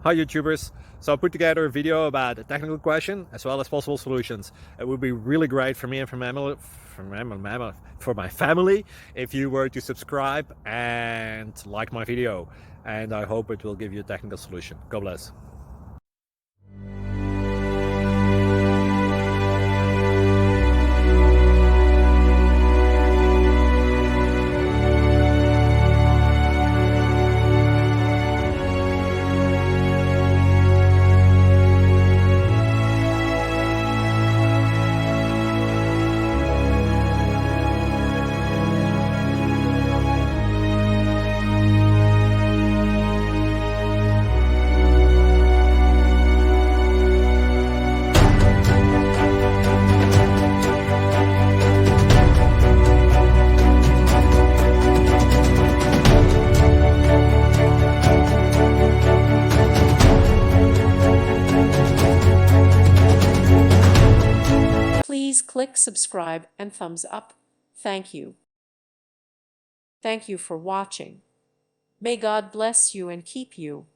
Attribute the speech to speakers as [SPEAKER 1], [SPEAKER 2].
[SPEAKER 1] Hi YouTubers! So I put together a video about a technical question as well as possible solutions. It would be really great for me and for my family if you were to subscribe and like my video, and I hope it will give you a technical solution. God bless.
[SPEAKER 2] Please click subscribe and thumbs up. Thank you. Thank you for watching. May God bless you and keep you.